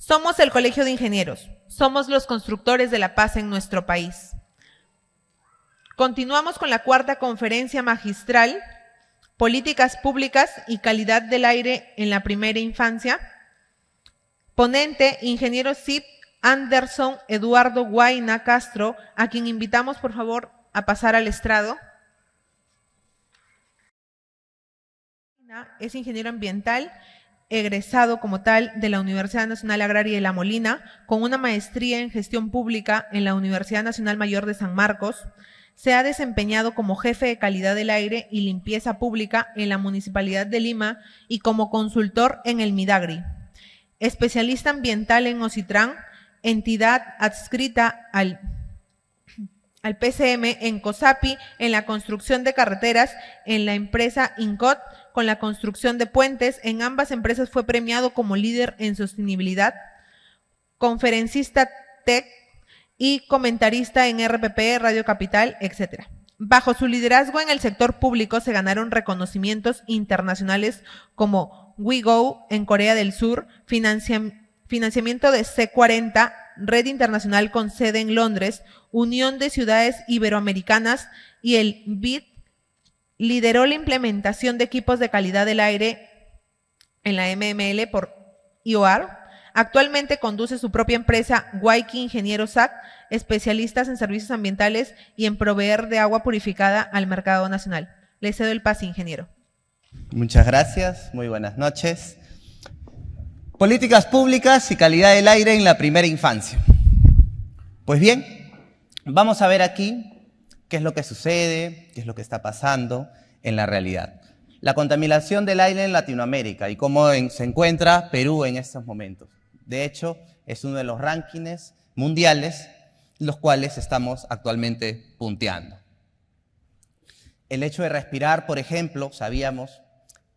Somos el Colegio de Ingenieros, somos los constructores de la paz en nuestro país. Continuamos con la cuarta conferencia magistral, Políticas Públicas y Calidad del Aire en la Primera Infancia. Ponente, ingeniero CIP Anderson Eduardo Guayna Castro, a quien invitamos por favor a pasar al estrado. Es ingeniero ambiental, egresado como tal de la Universidad Nacional Agraria de La Molina, con una maestría en gestión pública en la Universidad Nacional Mayor de San Marcos. Se ha desempeñado como jefe de calidad del aire y limpieza pública en la Municipalidad de Lima y como consultor en el Midagri. Especialista ambiental en Ocitrán, entidad adscrita al PCM en COSAPI, en la construcción de carreteras, en la empresa INCOT, con la construcción de puentes. En ambas empresas fue premiado como líder en sostenibilidad, conferencista TEC y comentarista en RPP, Radio Capital, etc. Bajo su liderazgo en el sector público se ganaron reconocimientos internacionales como WeGo en Corea del Sur, financiamiento de C40, Red Internacional con sede en Londres, Unión de Ciudades Iberoamericanas y el BID. Lideró la implementación de equipos de calidad del aire en la MML por IOR. Actualmente conduce su propia empresa, Guayqui Ingenieros SAC, especialistas en servicios ambientales y en proveer de agua purificada al mercado nacional. Le cedo el pase, ingeniero. Muchas gracias, muy buenas noches. Políticas públicas y calidad del aire en la primera infancia. Pues bien, vamos a ver aquí qué es lo que sucede, qué es lo que está pasando en la realidad. La contaminación del aire en Latinoamérica y cómo se encuentra Perú en estos momentos. De hecho, es uno de los rankings mundiales los cuales estamos actualmente punteando. El hecho de respirar, por ejemplo, sabíamos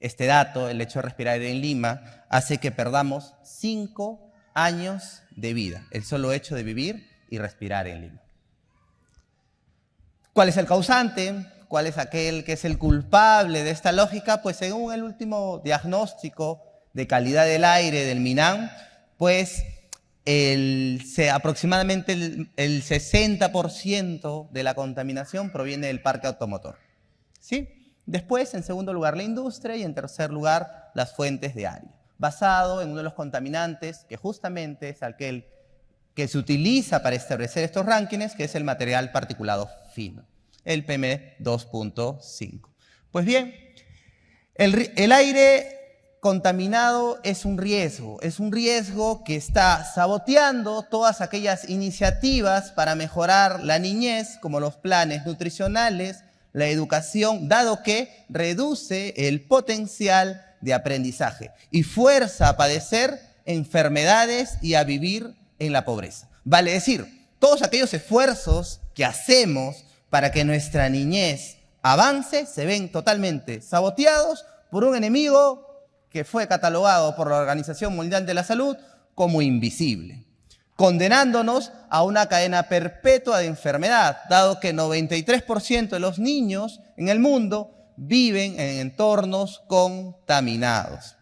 este dato, el hecho de respirar en Lima hace que perdamos 5 años de vida, el solo hecho de vivir y respirar en Lima. ¿Cuál es el causante? ¿Cuál es aquel que es el culpable de esta lógica? Pues según el último diagnóstico de calidad del aire del MINAM, pues aproximadamente el 60% de la contaminación proviene del parque automotor. ¿Sí? Después, en segundo lugar, la industria y en tercer lugar, las fuentes de aire, basado en uno de los contaminantes que justamente es aquel que se utiliza para establecer estos rankings, que es el material particulado fino, el PM2.5. Pues bien, el aire contaminado es un riesgo que está saboteando todas aquellas iniciativas para mejorar la niñez, como los planes nutricionales, la educación, dado que reduce el potencial de aprendizaje y fuerza a padecer enfermedades y a vivir en la pobreza. Vale decir, todos aquellos esfuerzos que hacemos para que nuestra niñez avance se ven totalmente saboteados por un enemigo que fue catalogado por la Organización Mundial de la Salud como invisible, condenándonos a una cadena perpetua de enfermedad, dado que 93% de los niños en el mundo viven en entornos contaminados.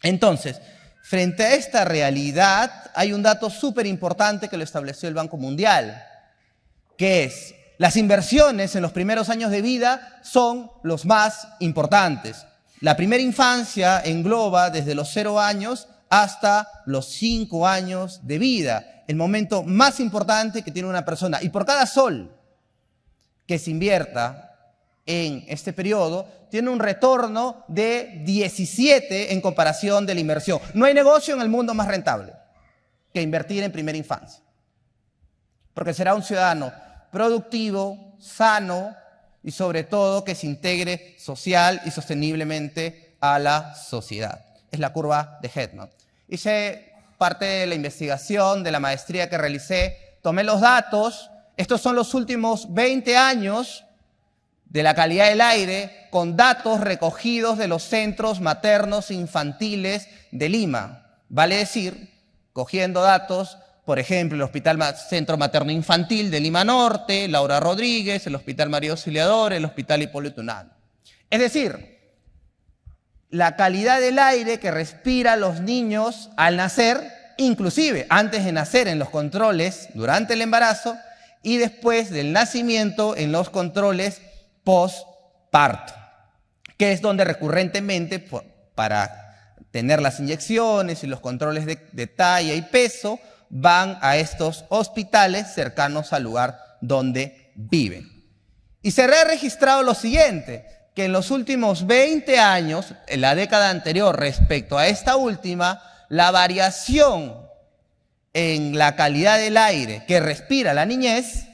Entonces, frente a esta realidad, hay un dato súper importante que lo estableció el Banco Mundial, que es las inversiones en los primeros años de vida son los más importantes. La primera infancia engloba desde los 0 años hasta los 5 años de vida, el momento más importante que tiene una persona. Y por cada sol que se invierta en este periodo, tiene un retorno de 17 en comparación de la inversión. No hay negocio en el mundo más rentable que invertir en primera infancia, porque será un ciudadano productivo, sano y sobre todo que se integre social y sosteniblemente a la sociedad. Es la curva de Hetman. Hice parte de la investigación de la maestría que realicé, tomé los datos, estos son los últimos 20 años de la calidad del aire con datos recogidos de los centros maternos infantiles de Lima. Vale decir, cogiendo datos, por ejemplo, el Hospital Centro Materno Infantil de Lima Norte, Laura Rodríguez, el Hospital María Auxiliadora, el Hospital Hipólito Unanue. Es decir, la calidad del aire que respiran los niños al nacer inclusive antes de nacer en los controles durante el embarazo y después del nacimiento en los controles postparto, que es donde recurrentemente para tener las inyecciones y los controles de talla y peso van a estos hospitales cercanos al lugar donde viven. Y se ha registrado lo siguiente, que en los últimos 20 años, en la década anterior respecto a esta última, la variación en la calidad del aire que respira la niñez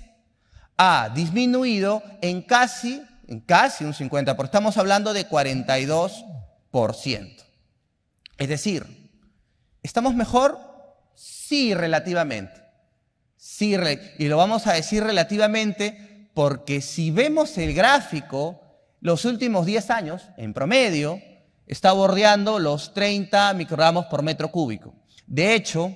ha disminuido en casi un 50%. Estamos hablando de 42%. Es decir, ¿estamos mejor? Sí, relativamente. Sí, y lo vamos a decir relativamente porque si vemos el gráfico, los últimos 10 años, en promedio, está bordeando los 30 microgramos por metro cúbico. De hecho,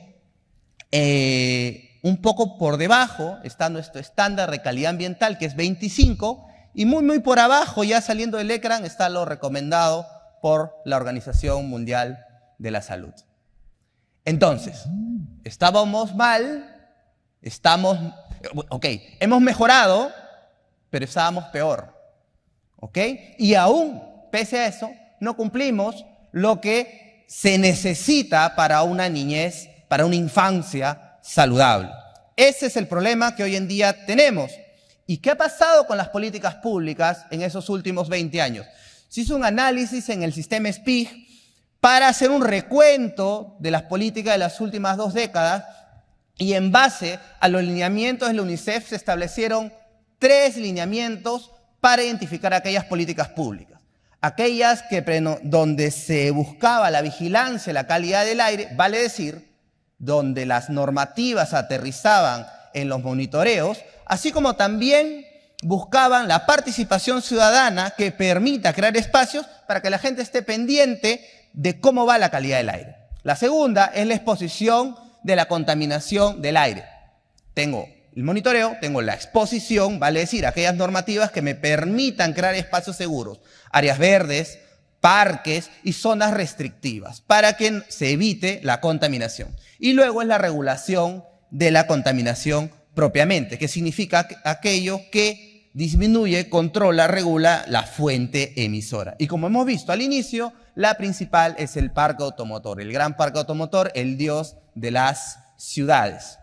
un poco por debajo está nuestro estándar de calidad ambiental, que es 25, y muy por abajo, ya saliendo del ecran, está lo recomendado por la Organización Mundial de la Salud. Entonces, estábamos mal, hemos mejorado, pero estábamos peor, ¿ok? Y aún, pese a eso, no cumplimos lo que se necesita para una niñez, para una infancia saludable. Ese es el problema que hoy en día tenemos. ¿Y qué ha pasado con las políticas públicas en esos últimos 20 años? Se hizo un análisis en el sistema SPIG para hacer un recuento de las políticas de las últimas 2 décadas y en base a los lineamientos de la UNICEF se establecieron 3 lineamientos para identificar aquellas políticas públicas. Aquellas donde se buscaba la vigilancia, la calidad del aire, vale decir, donde las normativas aterrizaban en los monitoreos, así como también buscaban la participación ciudadana que permita crear espacios para que la gente esté pendiente de cómo va la calidad del aire. La segunda es la exposición de la contaminación del aire. Tengo el monitoreo, tengo la exposición, vale decir, aquellas normativas que me permitan crear espacios seguros, áreas verdes, parques y zonas restrictivas para que se evite la contaminación. Y luego es la regulación de la contaminación propiamente, que significa aquello que disminuye, controla, regula la fuente emisora. Y como hemos visto al inicio, la principal es el parque automotor, el gran parque automotor, el dios de las ciudades.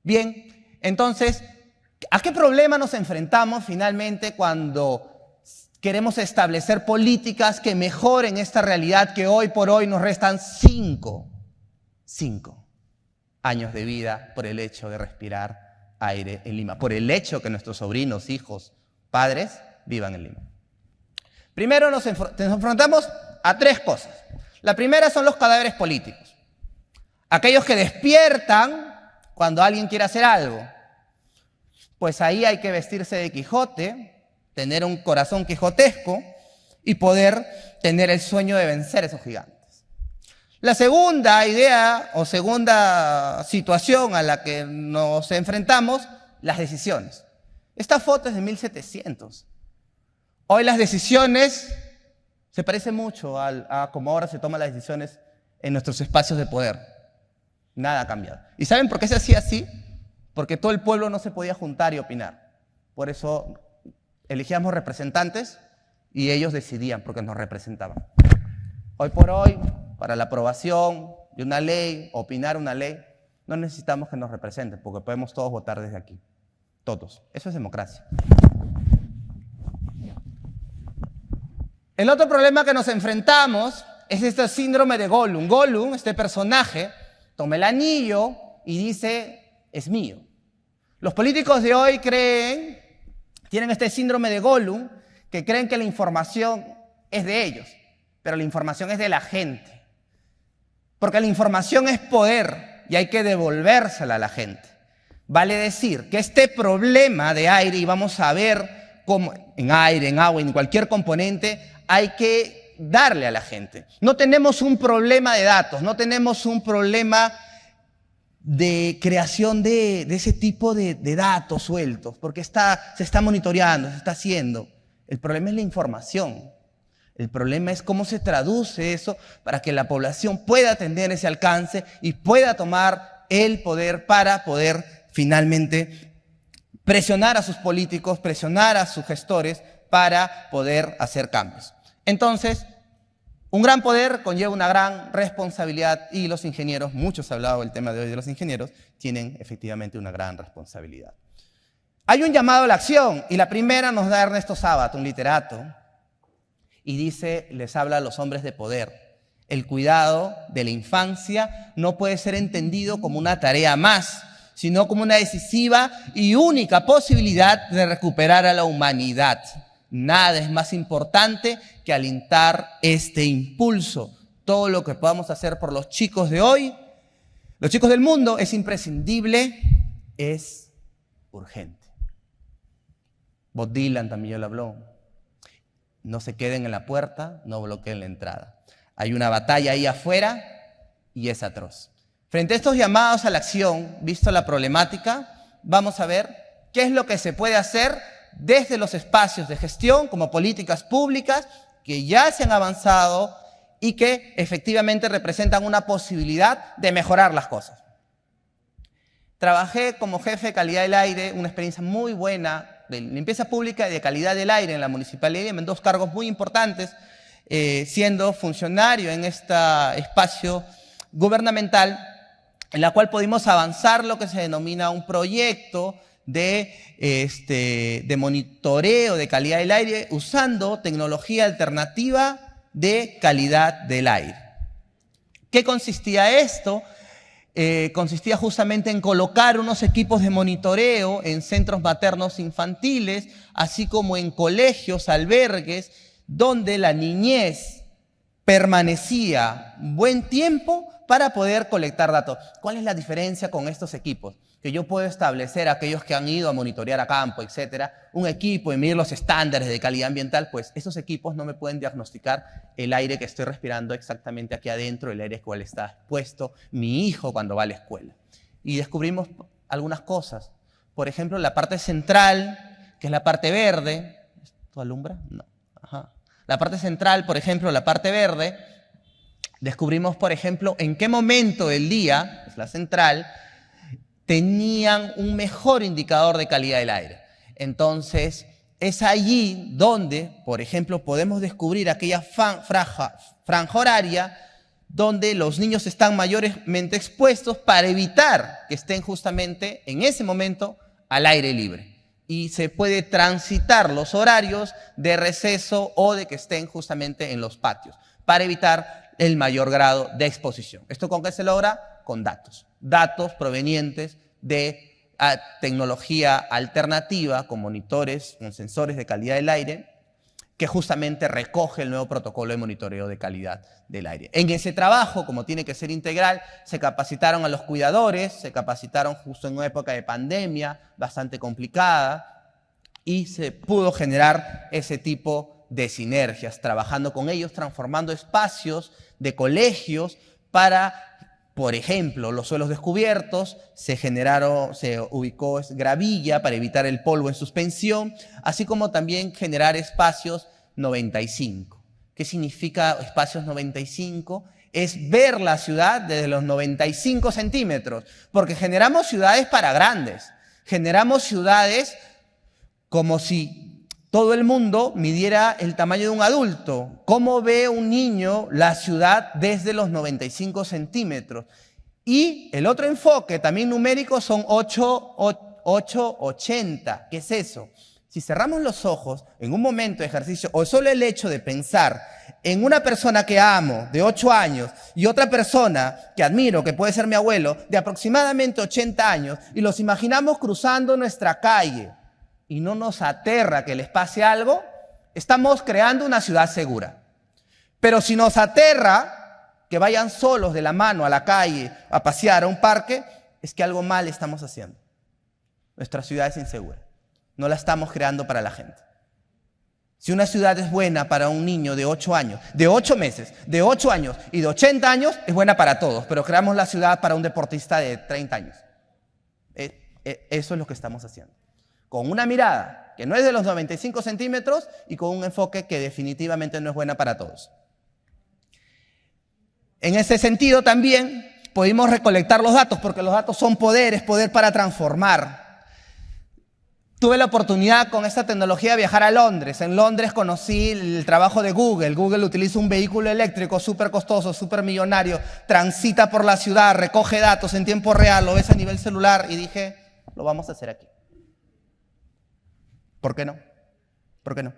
Bien, entonces, ¿a qué problema nos enfrentamos finalmente cuando queremos establecer políticas que mejoren esta realidad que hoy por hoy nos restan 5 años de vida por el hecho de respirar aire en Lima, por el hecho que nuestros sobrinos, hijos, padres vivan en Lima? Primero nos enfrentamos a 3 cosas. La primera son los cadáveres políticos. Aquellos que despiertan cuando alguien quiere hacer algo. Pues ahí hay que vestirse de Quijote, tener un corazón quijotesco y poder tener el sueño de vencer a esos gigantes. La segunda idea o segunda situación a la que nos enfrentamos, las decisiones. Esta foto es de 1700. Hoy las decisiones se parecen mucho a cómo ahora se toman las decisiones en nuestros espacios de poder. Nada ha cambiado. ¿Y saben por qué se hacía así? Porque todo el pueblo no se podía juntar y opinar. Por eso elegíamos representantes y ellos decidían porque nos representaban. Hoy por hoy, para la aprobación de una ley, opinar una ley, no necesitamos que nos representen porque podemos todos votar desde aquí. Todos. Eso es democracia. El otro problema que nos enfrentamos es este síndrome de Gollum. Gollum, este personaje, toma el anillo y dice, es mío. Los políticos de hoy tienen este síndrome de Gollum, que creen que la información es de ellos, pero la información es de la gente. Porque la información es poder y hay que devolvérsela a la gente. Vale decir que este problema de aire, y vamos a ver cómo en aire, en agua, en cualquier componente, hay que darle a la gente. No tenemos un problema de datos, no tenemos un problema de creación de ese tipo de datos sueltos, porque se está monitoreando, se está haciendo. El problema es la información. El problema es cómo se traduce eso para que la población pueda tener ese alcance y pueda tomar el poder para poder finalmente presionar a sus políticos, presionar a sus gestores para poder hacer cambios. Entonces, un gran poder conlleva una gran responsabilidad y los ingenieros, muchos ha hablado del tema de hoy de los ingenieros, tienen efectivamente una gran responsabilidad. Hay un llamado a la acción y la primera nos da Ernesto Sábato, un literato, y dice, les habla a los hombres de poder. El cuidado de la infancia no puede ser entendido como una tarea más, sino como una decisiva y única posibilidad de recuperar a la humanidad. Nada es más importante que alentar este impulso. Todo lo que podamos hacer por los chicos de hoy, los chicos del mundo, es imprescindible, es urgente. Bob Dylan también lo habló. No se queden en la puerta, no bloqueen la entrada. Hay una batalla ahí afuera y es atroz. Frente a estos llamados a la acción, visto la problemática, vamos a ver qué es lo que se puede hacer desde los espacios de gestión, como políticas públicas, que ya se han avanzado y que efectivamente representan una posibilidad de mejorar las cosas. Trabajé como jefe de calidad del aire, una experiencia muy buena de limpieza pública y de calidad del aire en la Municipalidad, en dos cargos muy importantes, siendo funcionario en este espacio gubernamental, en la cual pudimos avanzar lo que se denomina un proyecto de monitoreo de calidad del aire usando tecnología alternativa de calidad del aire. ¿Qué consistía esto? Consistía justamente en colocar unos equipos de monitoreo en centros maternos infantiles, así como en colegios, albergues, donde la niñez permanecía buen tiempo para poder colectar datos. ¿Cuál es la diferencia con estos equipos? Que yo puedo establecer, aquellos que han ido a monitorear a campo, etcétera, un equipo y medir los estándares de calidad ambiental, pues esos equipos no me pueden diagnosticar el aire que estoy respirando exactamente aquí adentro, el aire cual está expuesto mi hijo cuando va a la escuela. Y descubrimos algunas cosas. Por ejemplo, la parte central, que es la parte verde. ¿Esto alumbra? No. Ajá. La parte central, por ejemplo, la parte verde, descubrimos, por ejemplo, en qué momento del día, es la central, tenían un mejor indicador de calidad del aire. Entonces, es allí donde, por ejemplo, podemos descubrir aquella franja horaria donde los niños están mayormente expuestos para evitar que estén justamente en ese momento al aire libre. Y se puede transitar los horarios de receso o de que estén justamente en los patios para evitar el mayor grado de exposición. ¿Esto con qué se logra? Con datos. Datos provenientes de tecnología alternativa, con monitores, con sensores de calidad del aire, que justamente recoge el nuevo protocolo de monitoreo de calidad del aire. En ese trabajo, como tiene que ser integral, se capacitaron a los cuidadores, se capacitaron justo en una época de pandemia bastante complicada y se pudo generar ese tipo de sinergias, trabajando con ellos, transformando espacios de colegios para, por ejemplo, los suelos descubiertos, se ubicó gravilla para evitar el polvo en suspensión, así como también generar espacios 95. ¿Qué significa espacios 95? Es ver la ciudad desde los 95 centímetros, porque generamos ciudades para grandes, generamos ciudades como si todo el mundo midiera el tamaño de un adulto. ¿Cómo ve un niño la ciudad desde los 95 centímetros? Y el otro enfoque, también numérico, son 880. ¿Qué es eso? Si cerramos los ojos en un momento de ejercicio, o solo el hecho de pensar en una persona que amo, de 8 años, y otra persona que admiro, que puede ser mi abuelo, de aproximadamente 80 años, y los imaginamos cruzando nuestra calle, y no nos aterra que les pase algo, estamos creando una ciudad segura. Pero si nos aterra que vayan solos de la mano a la calle, a pasear a un parque, es que algo mal estamos haciendo. Nuestra ciudad es insegura. No la estamos creando para la gente. Si una ciudad es buena para un niño de 8 años, de 8 meses, de 8 años y de 80 años, es buena para todos, pero creamos la ciudad para un deportista de 30 años. Eso es lo que estamos haciendo. Con una mirada que no es de los 95 centímetros y con un enfoque que definitivamente no es buena para todos. En ese sentido también pudimos recolectar los datos, porque los datos son poder, es poder para transformar. Tuve la oportunidad con esta tecnología de viajar a Londres. En Londres conocí el trabajo de Google. Google utiliza un vehículo eléctrico súper costoso, súper millonario, transita por la ciudad, recoge datos en tiempo real, lo ves a nivel celular y dije, lo vamos a hacer aquí. ¿Por qué no? ¿Por qué no?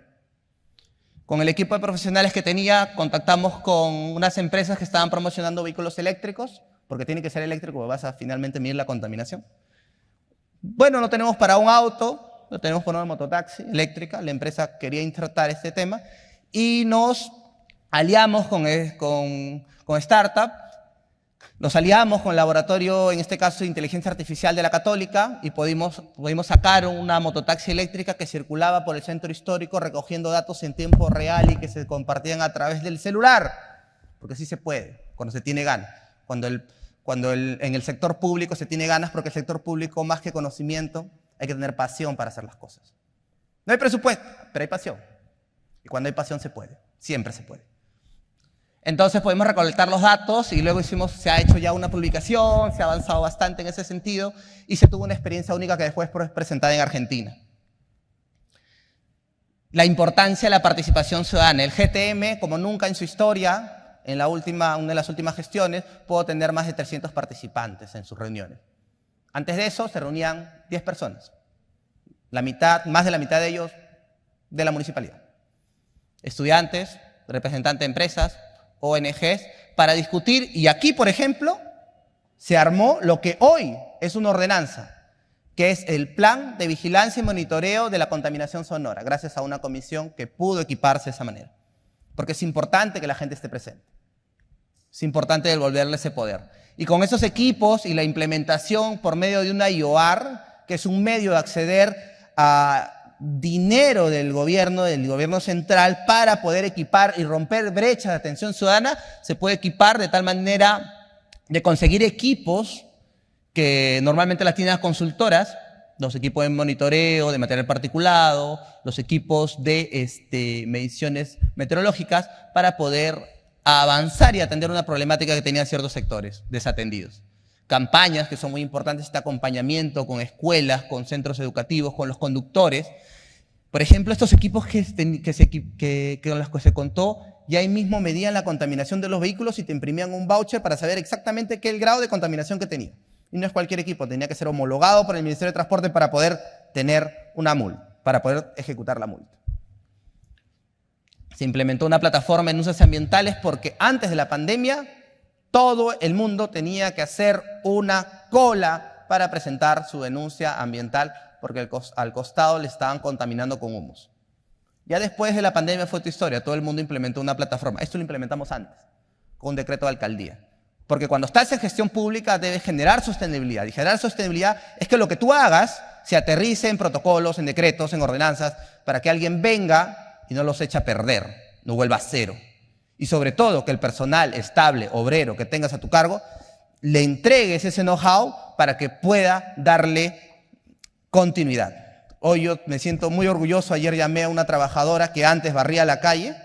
Con el equipo de profesionales que tenía, contactamos con unas empresas que estaban promocionando vehículos eléctricos, porque tiene que ser eléctrico, vas a finalmente medir la contaminación. Bueno, no tenemos para un auto, lo tenemos para una mototaxi eléctrica. La empresa quería insertar este tema y nos aliamos con startup, nos aliamos con el laboratorio, en este caso de inteligencia artificial de la Católica, y pudimos sacar una mototaxi eléctrica que circulaba por el centro histórico recogiendo datos en tiempo real y que se compartían a través del celular, porque sí se puede, cuando se tiene ganas, en el sector público se tiene ganas, porque el sector público, más que conocimiento, hay que tener pasión para hacer las cosas. No hay presupuesto, pero hay pasión. Y cuando hay pasión se puede, siempre se puede. Entonces podemos recolectar los datos y luego se ha hecho ya una publicación, se ha avanzado bastante en ese sentido y se tuvo una experiencia única que después fue presentada en Argentina. La importancia de la participación ciudadana. El GTM, como nunca en su historia, en una de las últimas gestiones, pudo tener más de 300 participantes en sus reuniones. Antes de eso se reunían 10 personas, más de la mitad de ellos de la municipalidad. Estudiantes, representantes de empresas, ONGs, para discutir, y aquí, por ejemplo, se armó lo que hoy es una ordenanza, que es el Plan de Vigilancia y Monitoreo de la Contaminación Sonora, gracias a una comisión que pudo equiparse de esa manera. Porque es importante que la gente esté presente. Es importante devolverle ese poder. Y con esos equipos y la implementación por medio de una IOR, que es un medio de acceder a dinero del gobierno central para poder equipar y romper brechas de atención ciudadana, se puede equipar de tal manera de conseguir equipos que normalmente las tienen las consultoras, los equipos de monitoreo de material particulado, los equipos de mediciones meteorológicas, para poder avanzar y atender una problemática que tenían ciertos sectores desatendidos. Campañas que son muy importantes, este acompañamiento con escuelas, con centros educativos, con los conductores. Por ejemplo, estos equipos con los que se contó, ya ahí mismo medían la contaminación de los vehículos y te imprimían un voucher para saber exactamente qué es el grado de contaminación que tenía. Y no es cualquier equipo, tenía que ser homologado por el Ministerio de Transporte para poder tener una multa, para poder ejecutar la multa. Se implementó una plataforma de denuncias ambientales porque antes de la pandemia todo el mundo tenía que hacer una cola para presentar su denuncia ambiental porque al costado le estaban contaminando con humos. Ya después de la pandemia fue otra historia, todo el mundo implementó una plataforma. Esto lo implementamos antes, con un decreto de alcaldía. Porque cuando estás en gestión pública debes generar sostenibilidad. Y generar sostenibilidad es que lo que tú hagas se aterrice en protocolos, en decretos, en ordenanzas, para que alguien venga y no los eche a perder, no vuelva a cero. Y sobre todo que el personal estable, obrero que tengas a tu cargo, le entregues ese know-how para que pueda darle continuidad. Hoy yo me siento muy orgulloso. Ayer llamé a una trabajadora que antes barría la calle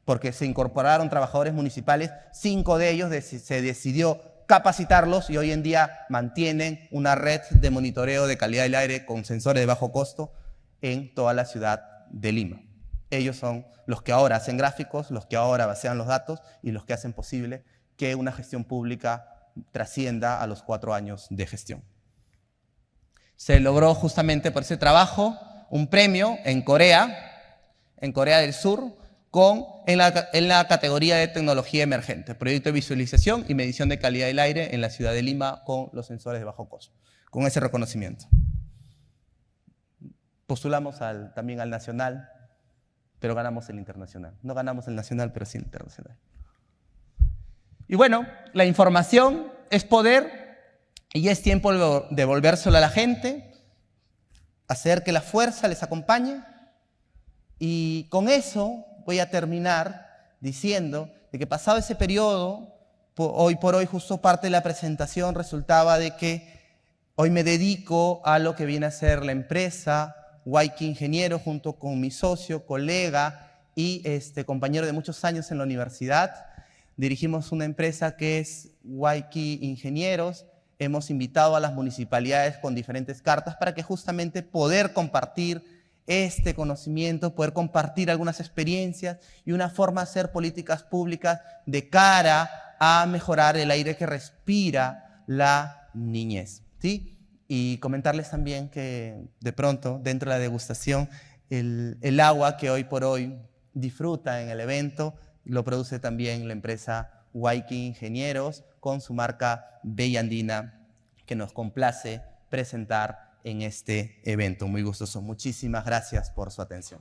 porque se incorporaron trabajadores municipales. 5 de ellos se decidió capacitarlos y hoy en día mantienen una red de monitoreo de calidad del aire con sensores de bajo costo en toda la ciudad de Lima. Ellos son los que ahora hacen gráficos, los que ahora basean los datos y los que hacen posible que una gestión pública trascienda a los 4 años de gestión. Se logró justamente por ese trabajo un premio en Corea del Sur, en la categoría de tecnología emergente, proyecto de visualización y medición de calidad del aire en la ciudad de Lima con los sensores de bajo costo, con ese reconocimiento. Postulamos también al nacional, pero ganamos el internacional. No ganamos el nacional, pero sí el internacional. Y bueno, la información es poder y es tiempo de devolvérselo a la gente, hacer que la fuerza les acompañe. Y con eso voy a terminar diciendo de que pasado ese periodo, hoy por hoy, justo parte de la presentación resultaba de que hoy me dedico a lo que viene a ser la empresa Waiki Ingeniero, junto con mi socio, colega y compañero de muchos años en la universidad. Dirigimos una empresa que es Waiki Ingenieros. Hemos invitado a las municipalidades con diferentes cartas para que justamente poder compartir este conocimiento, poder compartir algunas experiencias y una forma de hacer políticas públicas de cara a mejorar el aire que respira la niñez, ¿sí? Y comentarles también que de pronto, dentro de la degustación, el agua que hoy por hoy disfruta en el evento lo produce también la empresa Waiki Ingenieros con su marca Bella Andina, que nos complace presentar en este evento. Muy gustoso. Muchísimas gracias por su atención.